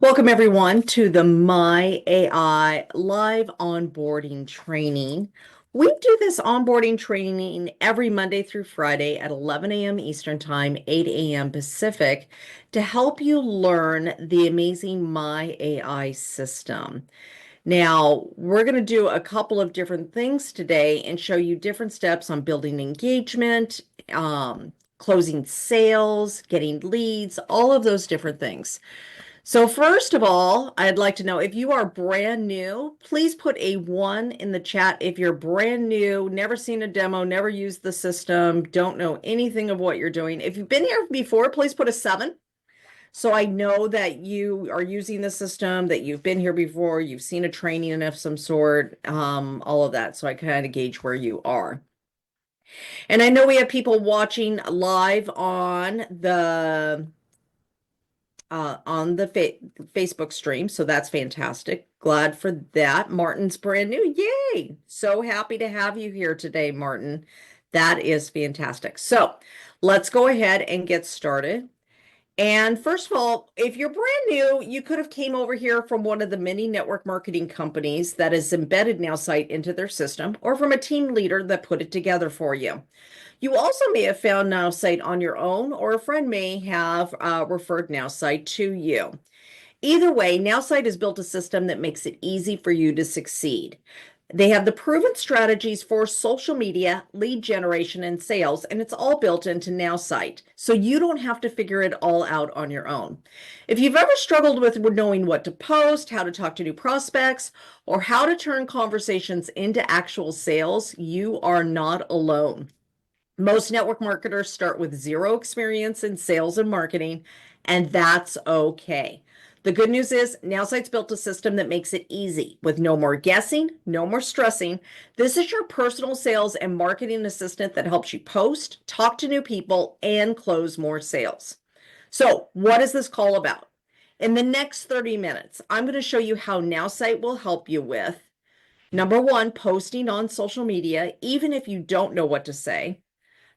Welcome everyone to the My AI live onboarding training. We do this onboarding training every Monday through Friday at 11 a.m. Eastern Time, 8 a.m. Pacific to help you learn the amazing My AI system. Now, we're going to do a couple of different things today and show you different steps on building engagement, closing sales, getting leads, all of those different things. So first of all, I'd like to know if you are brand new, please put a 1 in the chat. If you're brand new, never seen a demo, never used the system, don't know anything of what you're doing. If you've been here before, please put a 7. So I know that you are using the system, that you've been here before, you've seen a training of some sort, all of that. So I kind of gauge where you are. And I know we have people watching live on the Facebook stream, so that's fantastic. Glad for that. Martin's brand new. Yay! So happy to have you here today, Martin. That is fantastic. So let's go ahead and get started. And first of all, if you're brand new, you could have came over here from one of the many network marketing companies that has embedded NowSite into their system, or from a team leader that put it together for you. You also may have found NowSite on your own, or a friend may have referred NowSite to you. Either way, NowSite has built a system that makes it easy for you to succeed. They have the proven strategies for social media, lead generation, and sales, and it's all built into NowSite. So you don't have to figure it all out on your own. If you've ever struggled with knowing what to post, how to talk to new prospects, or how to turn conversations into actual sales, you are not alone. Most network marketers start with zero experience in sales and marketing, and that's okay. The good news is NowSite's built a system that makes it easy with no more guessing, no more stressing. This is your personal sales and marketing assistant that helps you post, talk to new people, and close more sales. So what is this call about? In the next 30 minutes, I'm going to show you how NowSite will help you with number 1, posting on social media, even if you don't know what to say.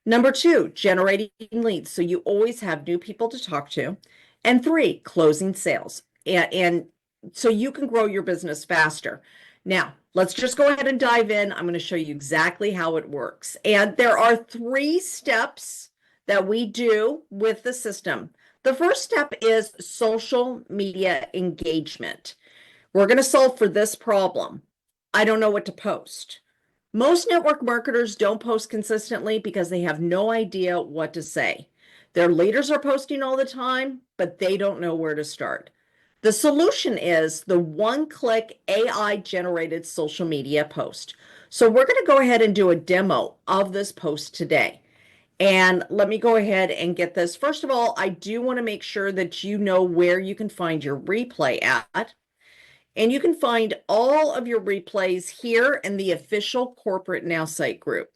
Number 2, generating leads, so you always have new people to talk to. And 3, closing sales. And so you can grow your business faster. Now, let's just go ahead and dive in. I'm going to show you exactly how it works. And there are 3 steps that we do with the system. The first step is social media engagement. We're going to solve for this problem. I don't know what to post. Most network marketers don't post consistently because they have no idea what to say. Their leaders are posting all the time, but they don't know where to start. The solution is the one-click AI-generated social media post. So we're going to go ahead and do a demo of this post today. And let me go ahead and get this. First of all, I do want to make sure that you know where you can find your replay at. And you can find all of your replays here in the official corporate NowSite group.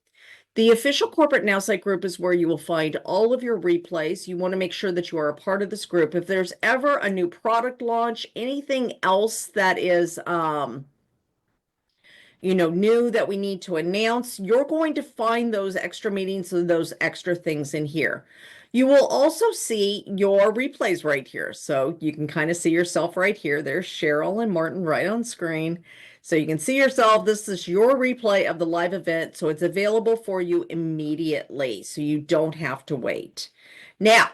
The official corporate NowSite group is where you will find all of your replays. You want to make sure that you are a part of this group. If there's ever a new product launch, anything else that is new that we need to announce, you're going to find those extra meetings and those extra things in here. You will also see your replays right here. So you can kind of see yourself right here. There's Cheryl and Martin right on screen. So you can see yourself. This is your replay of the live event. So it's available for you immediately. So you don't have to wait. Now,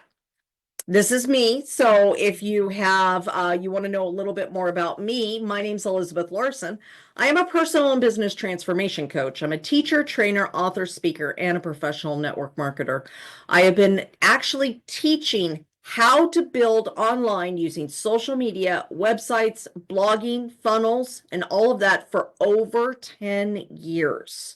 this is me. So if you have, you want to know a little bit more about me, my name's Elizabeth Larson. I am a personal and business transformation coach. I'm a teacher, trainer, author, speaker, and a professional network marketer. I have been actually teaching how to build online using social media, websites, blogging, funnels, and all of that for over 10 years.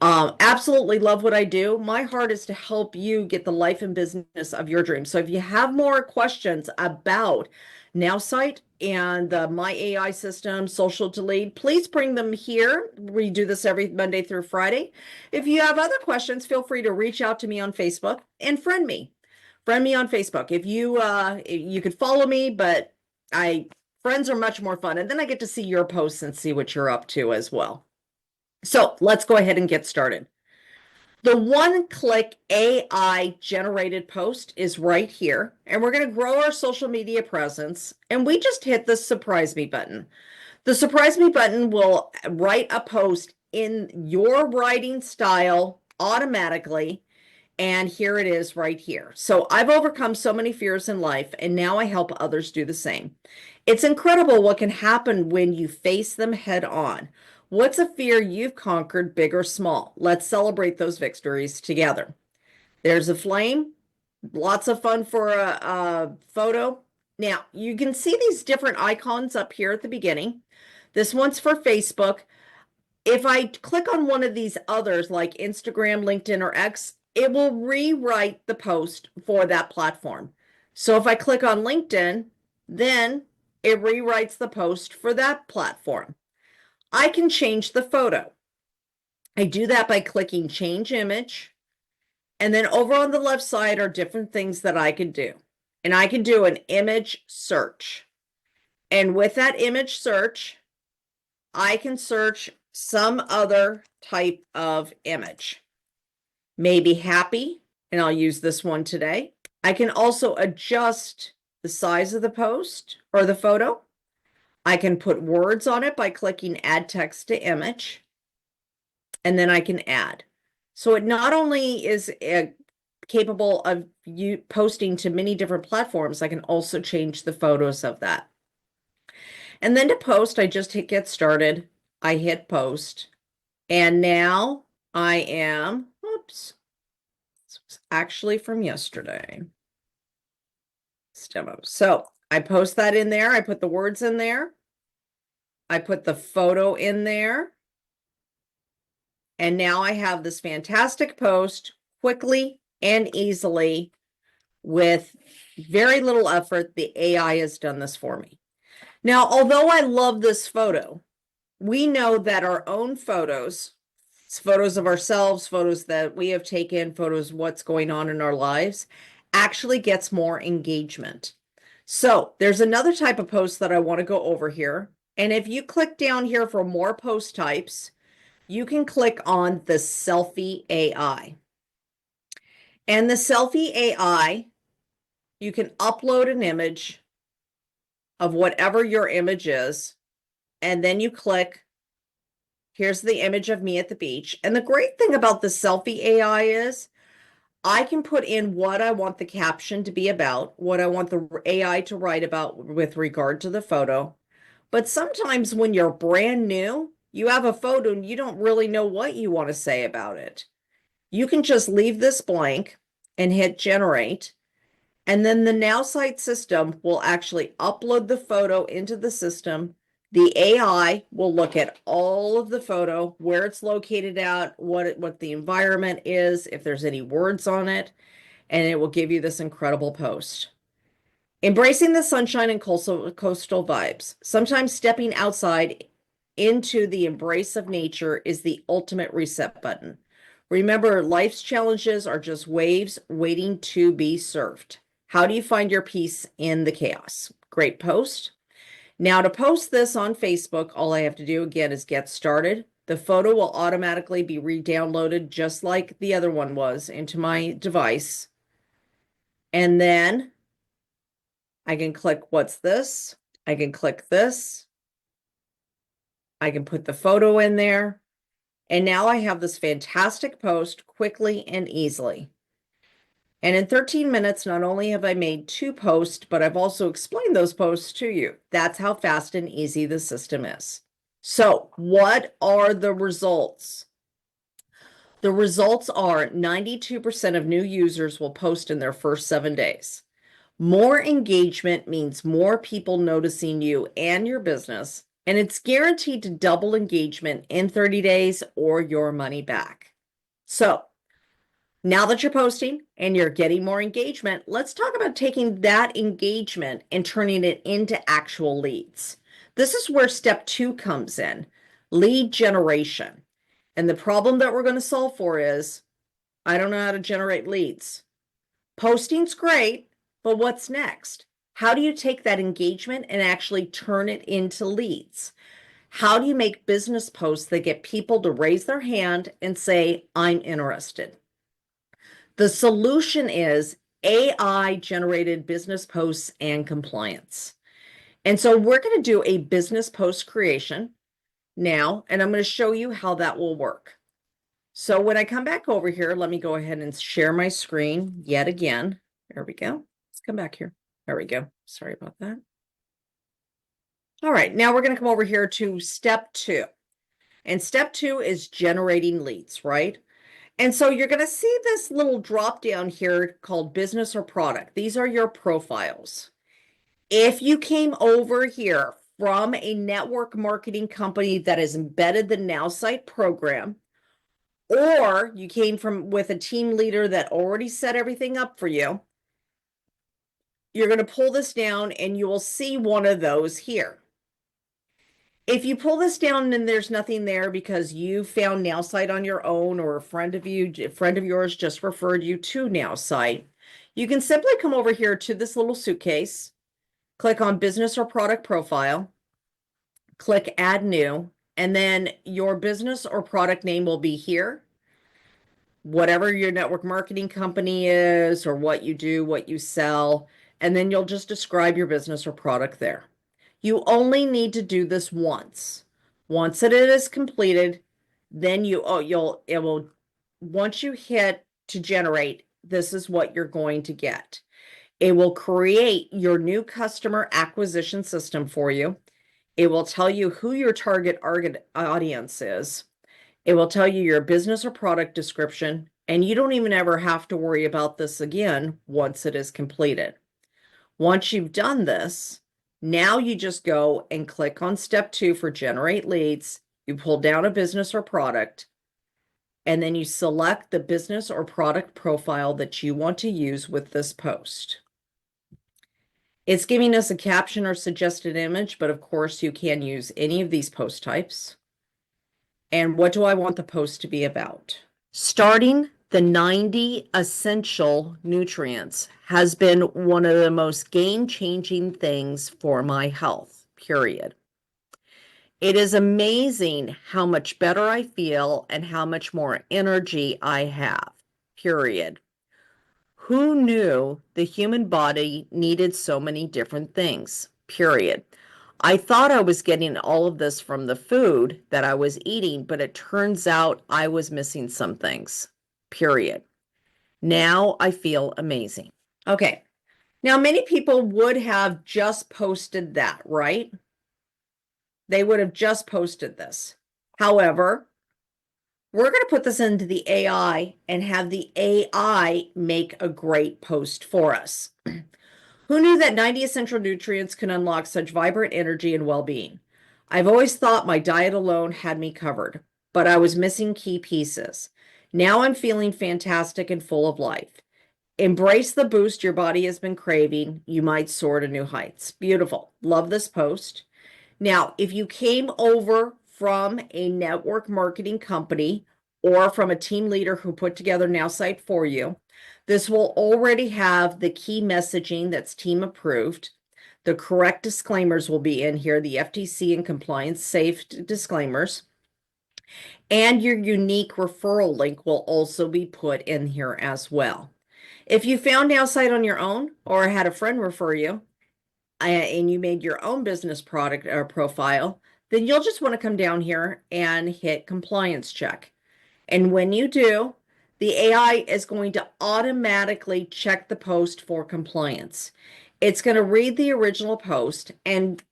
Absolutely love what I do. My heart is to help you get the life and business of your dreams. So if you have more questions about NowSite and the My AI system, social to lead, please bring them here. We do this every Monday through Friday. If you have other questions, feel free to reach out to me on Facebook and friend me. Friend me on Facebook. If you could follow me, but friends are much more fun. And then I get to see your posts and see what you're up to as well. So let's go ahead and get started. The one-click AI generated post is right here, and we're going to grow our social media presence, and we just hit the surprise me button. The surprise me button will write a post in your writing style automatically, and here it is right here. So I've overcome so many fears in life, and now I help others do the same. It's incredible what can happen when you face them head on. What's a fear you've conquered, big or small? Let's celebrate those victories together. There's a flame. Lots of fun for a photo. Now, you can see these different icons up here at the beginning. This one's for Facebook. If I click on one of these others like Instagram, LinkedIn, or X, it will rewrite the post for that platform. So if I click on LinkedIn, then it rewrites the post for that platform. I can change the photo. I do that by clicking change image. And then over on the left side are different things that I can do. And I can do an image search. And with that image search, I can search some other type of image. Maybe happy, and I'll use this one today. I can also adjust the size of the post or the photo. I can put words on it by clicking add text to image, and then I can add. So it not only is capable of you posting to many different platforms, I can also change the photos of that. And then to post, I just hit get started. I hit post. And now I am, oops, this was actually from yesterday. This demo. So I post that in there. I put the words in there. I put the photo in there. And now I have this fantastic post quickly and easily with very little effort. The AI has done this for me. Now, although I love this photo, we know that our own photos of ourselves, photos that we have taken, photos of what's going on in our lives, actually gets more engagement. So there's another type of post that I want to go over here. And if you click down here for more post types, you can click on the selfie AI. And the selfie AI, you can upload an image of whatever your image is, and then you click. Here's the image of me at the beach. And the great thing about the selfie AI is I can put in what I want the caption to be about, what I want the AI to write about with regard to the photo. But sometimes when you're brand new, you have a photo and you don't really know what you want to say about it. You can just leave this blank and hit generate. And then the NowSite system will actually upload the photo into the system. The AI will look at all of the photo, where it's located at, what the environment is, if there's any words on it, and it will give you this incredible post. Embracing the sunshine and coastal vibes. Sometimes stepping outside into the embrace of nature is the ultimate reset button. Remember, life's challenges are just waves waiting to be surfed. How do you find your peace in the chaos? Great post. Now to post this on Facebook, all I have to do again is get started. The photo will automatically be re-downloaded just like the other one was into my device. And then I can click what's this? I can click this. I can put the photo in there. And now I have this fantastic post quickly and easily. And in 13 minutes, not only have I made 2 posts, but I've also explained those posts to you. That's how fast and easy the system is. So what are the results? The results are 92% of new users will post in their first 7 days. More engagement means more people noticing you and your business, and it's guaranteed to double engagement in 30 days or your money back. So now that you're posting and you're getting more engagement, let's talk about taking that engagement and turning it into actual leads. This is where step 2 comes in, lead generation. And the problem that we're going to solve for is, I don't know how to generate leads. Posting's great, but what's next? How do you take that engagement and actually turn it into leads? How do you make business posts that get people to raise their hand and say, I'm interested? The solution is AI generated business posts and compliance. And so we're going to do a business post creation now, and I'm going to show you how that will work. So when I come back over here, let me go ahead and share my screen yet again. There we go. Let's come back here. There we go. Sorry about that. All right, now we're going to come over here to step 2. And step 2 is generating leads, right? And so you're going to see this little drop down here called business or product. These are your profiles. If you came over here from a network marketing company that has embedded the NowSite program, or you came from with a team leader that already set everything up for you, you're going to pull this down and you will see one of those here. If you pull this down and there's nothing there because you found NowSite on your own, or a friend of yours just referred you to NowSite, you can simply come over here to this little suitcase, click on business or product profile, click add new, and then your business or product name will be here. Whatever your network marketing company is, or what you do, what you sell, and then you'll just describe your business or product there. You only need to do this once. Once it is completed, then once you hit to generate, this is what you're going to get. It will create your new customer acquisition system for you. It will tell you who your target audience is. It will tell you your business or product description, and you don't even ever have to worry about this again once it is completed. Once you've done this, now you just go and click on step 2 for generate leads. You pull down a business or product, and then you select the business or product profile that you want to use with this post. It's giving us a caption or suggested image, but of course you can use any of these post types. And what do I want the post to be about? Starting the 90 essential nutrients has been one of the most game-changing things for my health, period. It is amazing how much better I feel and how much more energy I have, period. Who knew the human body needed so many different things, period? I thought I was getting all of this from the food that I was eating, but it turns out I was missing some things, period. Now I feel amazing. Okay. Now, many people would have just posted that, right? They would have just posted this. However, we're going to put this into the AI and have the AI make a great post for us. Who knew that 90 essential nutrients can unlock such vibrant energy and well-being? I've always thought my diet alone had me covered, but I was missing key pieces. Now I'm feeling fantastic and full of life. Embrace the boost your body has been craving. You might soar to new heights. Beautiful. Love this post. Now, if you came over from a network marketing company or from a team leader who put together NowSite for you, this will already have the key messaging that's team approved. The correct disclaimers will be in here, the FTC and compliance safe disclaimers. And your unique referral link will also be put in here as well. If you found NowSite on your own or had a friend refer you, and you made your own business product or profile, then you'll just want to come down here and hit compliance check. And when you do, the AI is going to automatically check the post for compliance. It's going to read the original post and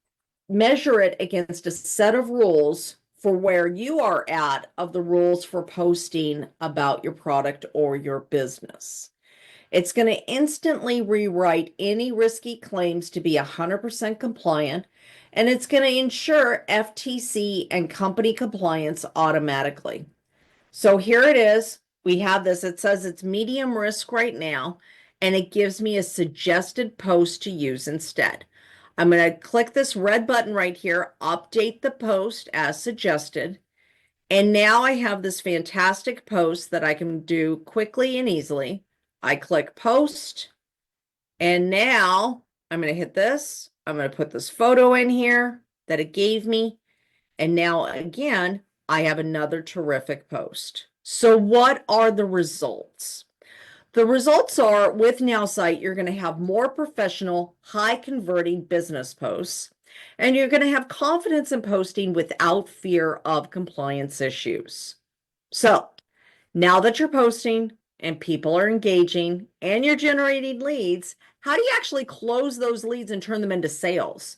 measure it against a set of rules for where you are at of the rules for posting about your product or your business. It's going to instantly rewrite any risky claims to be 100% compliant, and it's going to ensure FTC and company compliance automatically. So here it is. We have this. It says it's medium risk right now, and it gives me a suggested post to use instead. I'm going to click this red button right here, update the post as suggested. And now I have this fantastic post that I can do quickly and easily. I click post, and now I'm going to hit this. I'm going to put this photo in here that it gave me, And now again, I have another terrific post. So what are the results? The results are with NowSite, you're going to have more professional, high converting business posts, and you're going to have confidence in posting without fear of compliance issues. So now that you're posting and people are engaging and you're generating leads, how do you actually close those leads and turn them into sales?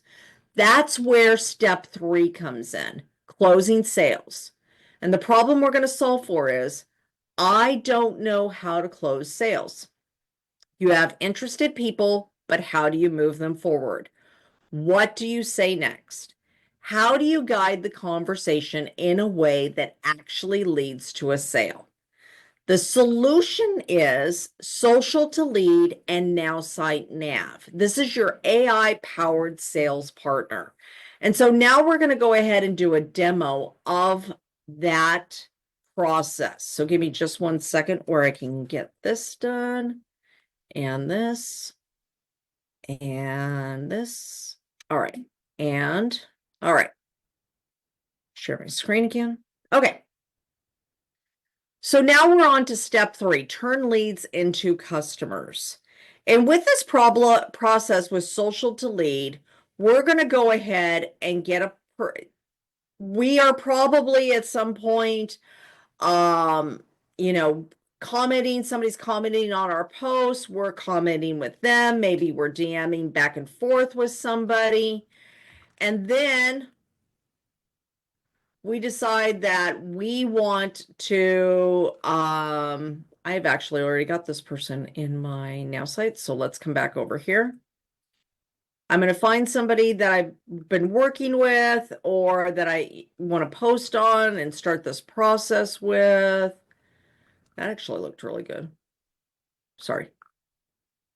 That's where step 3 comes in, closing sales. And the problem we're going to solve for is I don't know how to close sales. You have interested people, but how do you move them forward? What do you say next? How do you guide the conversation in a way that actually leads to a sale? The solution is social to lead and NowSite Nav. This is your AI powered sales partner. And so now we're going to go ahead and do a demo of that process. So give me just 1 second where I can get this done and this and this. All right. And all right. Share my screen again. Okay. So now we're on to step 3, turn leads into customers. And with this process with social to lead, we're going to go ahead and get we are probably at some point, you know, somebody's commenting on our post, we're commenting with them, maybe we're DMing back and forth with somebody. And then we decide that we want to, I've actually already got this person in my NowSite, so let's come back over here. I'm going to find somebody that I've been working with or that I want to post on and start this process with. That actually looked really good. Sorry.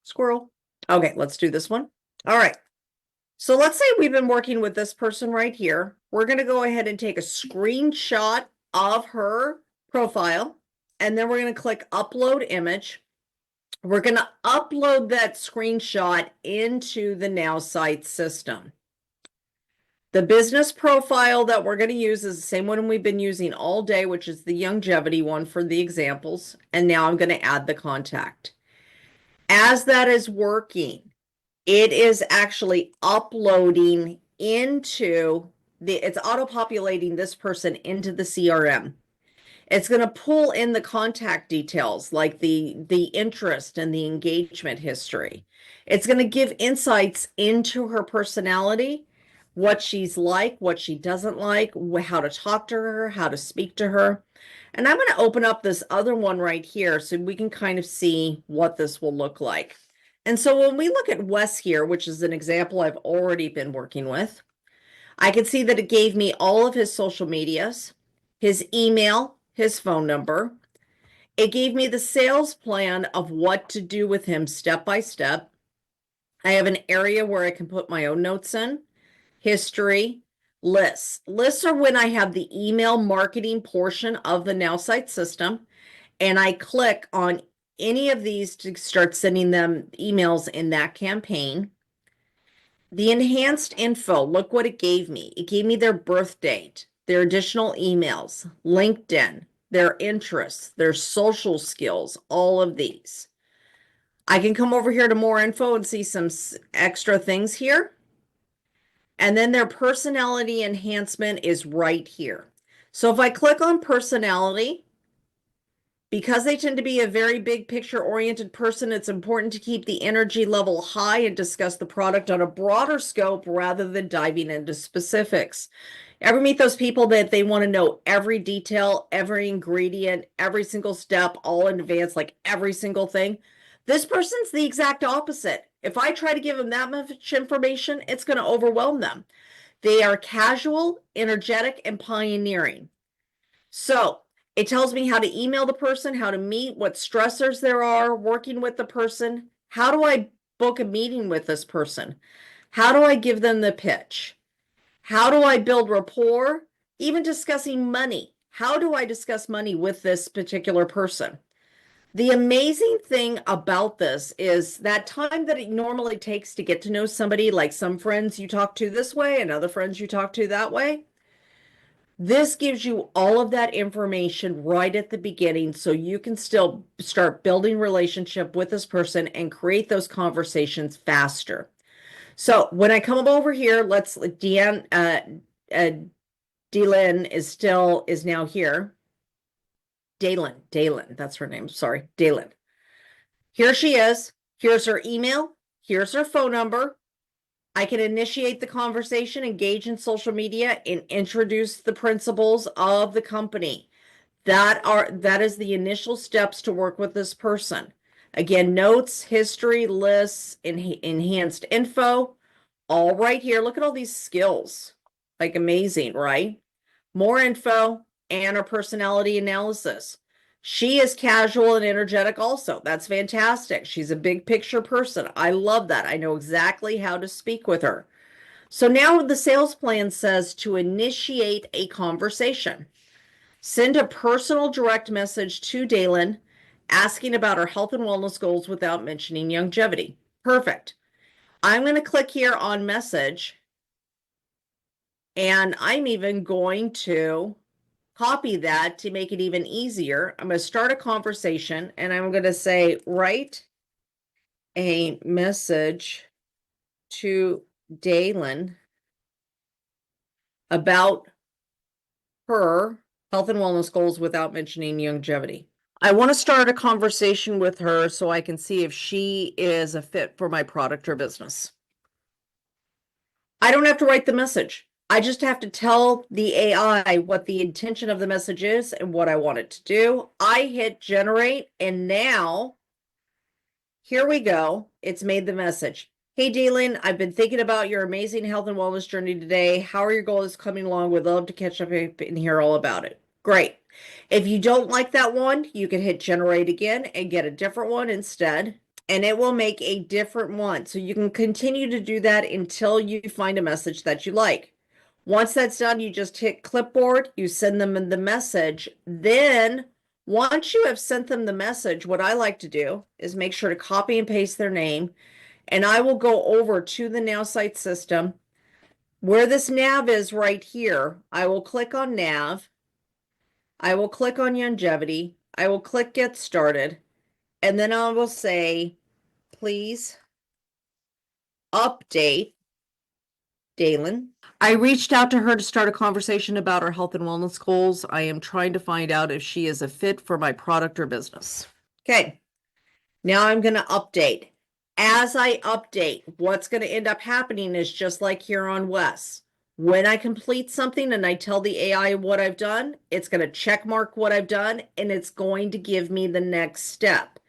Squirrel. Okay, let's do this one. All right. So let's say we've been working with this person right here. We're going to go ahead and take a screenshot of her profile, and then we're going to click upload image. We're going to upload that screenshot into the NowSite system. The business profile that we're going to use is the same one we've been using all day, which is the longevity one for the examples. And now I'm going to add the contact. As that is working, it is actually uploading into it's auto-populating this person into the CRM. It's going to pull in the contact details like the interest and the engagement history. It's going to give insights into her personality, what she's like, what she doesn't like, how to talk to her, how to speak to her. And I'm going to open up this other one right here so we can kind of see what this will look like. And so when we look at Wes here, which is an example I've already been working with, I can see that it gave me all of his social medias, his email, his phone number. It gave me the sales plan of what to do with him step by step. I have an area where I can put my own notes in, history, lists. Lists are when I have the email marketing portion of the NowSite system, and I click on any of these to start sending them emails in that campaign. The enhanced info, look what it gave me. It gave me their birth date, their additional emails, LinkedIn, their interests, their social skills, all of these. I can come over here to more info and see some extra things here. And then their personality enhancement is right here. So if I click on personality, because they tend to be a very big picture oriented person, it's important to keep the energy level high and discuss the product on a broader scope rather than diving into specifics. Ever meet those people that they want to know every detail, every ingredient, every single step, all in advance, like every single thing? This person's the exact opposite. If I try to give them that much information, it's going to overwhelm them. They are casual, energetic, and pioneering. So it tells me how to email the person, how to meet, what stressors there are working with the person. How do I book a meeting with this person? How do I give them the pitch? How do I build rapport? Even discussing money. How do I discuss money with this particular person? The amazing thing about this is that time that it normally takes to get to know somebody, like some friends you talk to this way and other friends you talk to that way. This gives you all of that information right at the beginning so you can still start building relationship with this person and create those conversations faster. So when I come over here, let's Deanne, uh, Delyn is now here. Daylin, that's her name. Sorry, Daylin. Here she is. Here's her email. Here's her phone number. I can initiate the conversation, engage in social media, and introduce the principles of the company. That is the initial steps to work with this person. Again, notes, history, lists, enhanced info, all right here. Look at all these skills. Like amazing, right? More info and her personality analysis. She is casual and energetic also. That's fantastic. She's a big picture person. I love that. I know exactly how to speak with her. So now the sales plan says to initiate a conversation. Send a personal direct message to Daylin asking about her health and wellness goals without mentioning longevity. Perfect. I'm going to click here on message, and I'm even going to copy that to make it even easier. I'm going to start a conversation and I'm going to say, write a message to Daylin about her health and wellness goals without mentioning longevity. I want to start a conversation with her so I can see if she is a fit for my product or business. I don't have to write the message. I just have to tell the AI what the intention of the message is and what I want it to do. I hit generate, and now here we go. It's made the message. Hey, Dealin, I've been thinking about your amazing health and wellness journey today. How are your goals coming along? Would love to catch up and hear all about it. Great. If you don't like that one, you can hit generate again and get a different one instead, and it will make a different one. So you can continue to do that until you find a message that you like. Once that's done, you just hit clipboard, you send them the message. Then once you have sent them the message, what I like to do is make sure to copy and paste their name, and I will go over to the NowSite system. Where this nav is right here, I will click on nav. I will click on longevity. I will click get started, and then I will say, please update Dalen. I reached out to her to start a conversation about her health and wellness goals. I am trying to find out if she is a fit for my product or business. Okay, now I'm going to update. As I update, what's going to end up happening is just like here on Wes. When I complete something and I tell the AI what I've done, it's going to check mark what I've done and it's going to give me the next step.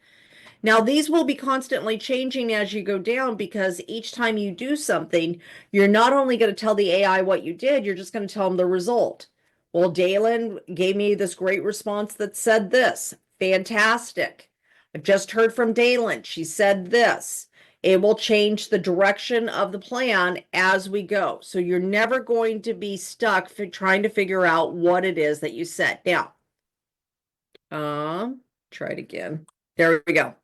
Now, these will be constantly changing as you go down because each time you do something, you're not only going to tell the AI what you did, you're just going to tell them the result. Well, Dalen gave me this great response that said this. Fantastic. I've just heard from Dalen. She said this. It will change the direction of the plan as we go. So you're never going to be stuck trying to figure out what it is that you said. Now, try it again. There we go.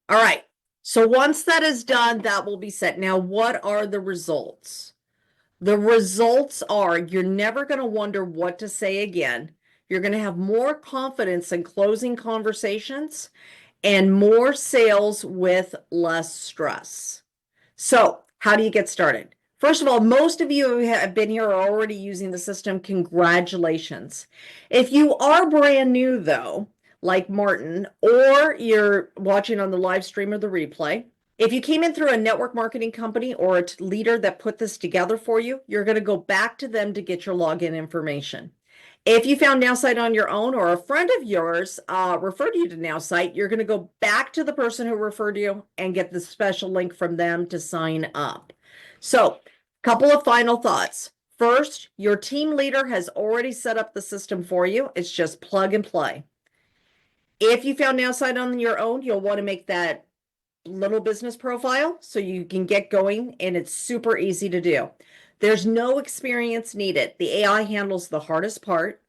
All right. So once that is done, that will be set. Now, what are the results? The results are you're never going to wonder what to say again. You're going to have more confidence in closing conversations and more sales with less stress. So, how do you get started? First of all, most of you who have been here are already using the system. Congratulations. If you are brand new, though, like Martin, or you're watching on the live stream or the replay, if you came in through a network marketing company or a leader that put this together for you, you're going to go back to them to get your login information. If you found NowSite on your own or a friend of yours referred you to NowSite, you're going to go back to the person who referred you and get the special link from them to sign up. So, a couple of final thoughts. First, your team leader has already set up the system for you. It's just plug and play. If you found NowSite on your own, you'll want to make that little business profile so you can get going, and it's super easy to do. There's no experience needed. The AI handles the hardest part.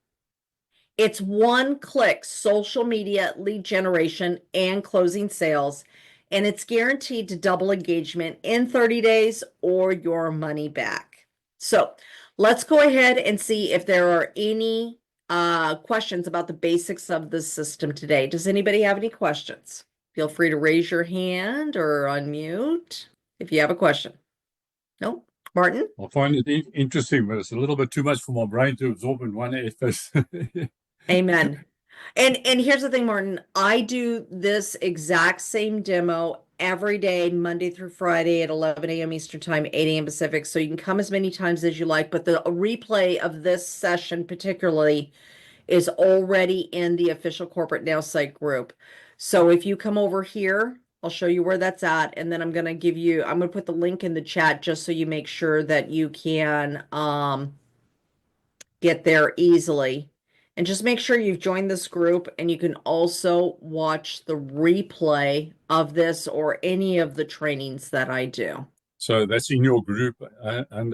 It's one click social media lead generation and closing sales, and it's guaranteed to double engagement in 30 days or your money back. So let's go ahead and see if there are any questions about the basics of the system today. Does anybody have any questions? Feel free to raise your hand or unmute if you have a question. No? Martin? I find it interesting, but it's a little bit too much for my brain to absorb in one effort. Amen. And here's the thing, Martin. I do this exact same demo every day, Monday through Friday at 11 a.m. Eastern Time, 8 a.m. Pacific. So you can come as many times as you like, but the replay of this session particularly is already in the official corporate now site group. So if you come over here, I'll show you where that's at, and then I'm going to put the link in the chat just so you make sure that you can get there easily. And just make sure you've joined this group, and you can also watch the replay of this or any of the trainings that I do. So that's in your group, In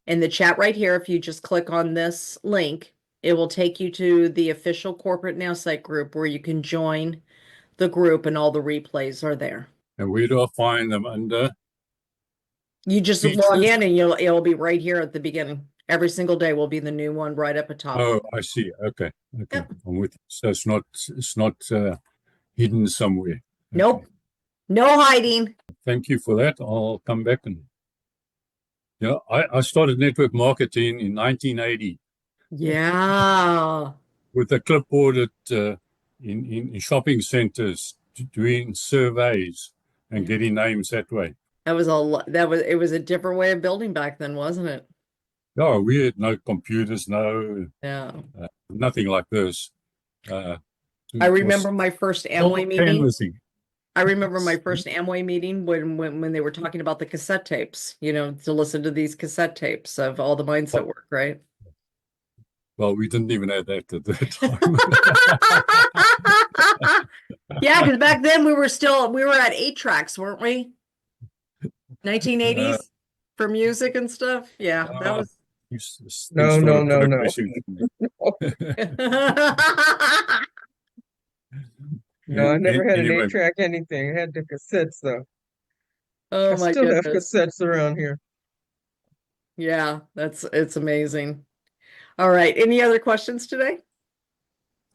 the chat right here, if you just click on this link, it will take you to the official corporate now site group where you can join the group and all the replays are there. and where do I find them? Under You just log features? in and it'll be right here at the beginning. Every single day will be the new one right up at top. Oh, I see. Okay. Yep. I'm with you. So it's not hidden somewhere. Okay. Nope. No hiding. Thank you for that. I'll come back and I started network marketing in 1980. Yeah. With a clipboard at in shopping centers, doing surveys and getting names that way. It was a different way of building back then, wasn't it? No, we had no computers, nothing like this. I remember my first Amway meeting. Canvassing. I remember my first Amway meeting when they were talking about the cassette tapes, to listen to these cassette tapes of all the mindset work, right? Well, we didn't even have that at that time. Yeah, because back then we were at 8 tracks, weren't we? 1980s for music and stuff. Yeah, that was. No. No, I never had an 8-track anything. I had the cassettes though. Oh my I still have goodness. cassettes around here. Yeah, it's amazing. All right. Any other questions today?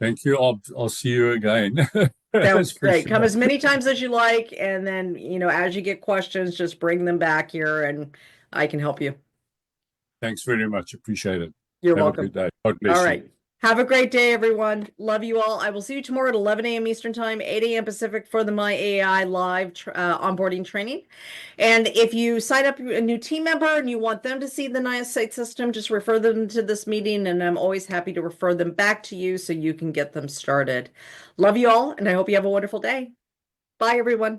Thank you. I'll see you again. Sounds great. Come as many times as you like, and then as you get questions, just bring them back here, and I can help you. Thanks very much. Appreciate it. You're Have welcome. a good day. God bless All you. right. Have a great day, everyone. Love you all. I will see you tomorrow at 11 a.m. Eastern Time, 8 a.m. Pacific for the My AI live onboarding training. And if you sign up a new team member and you want them to see the NowSite system, just refer them to this meeting, and I'm always happy to refer them back to you so you can get them started. Love you all, and I hope you have a wonderful day. Bye, everyone.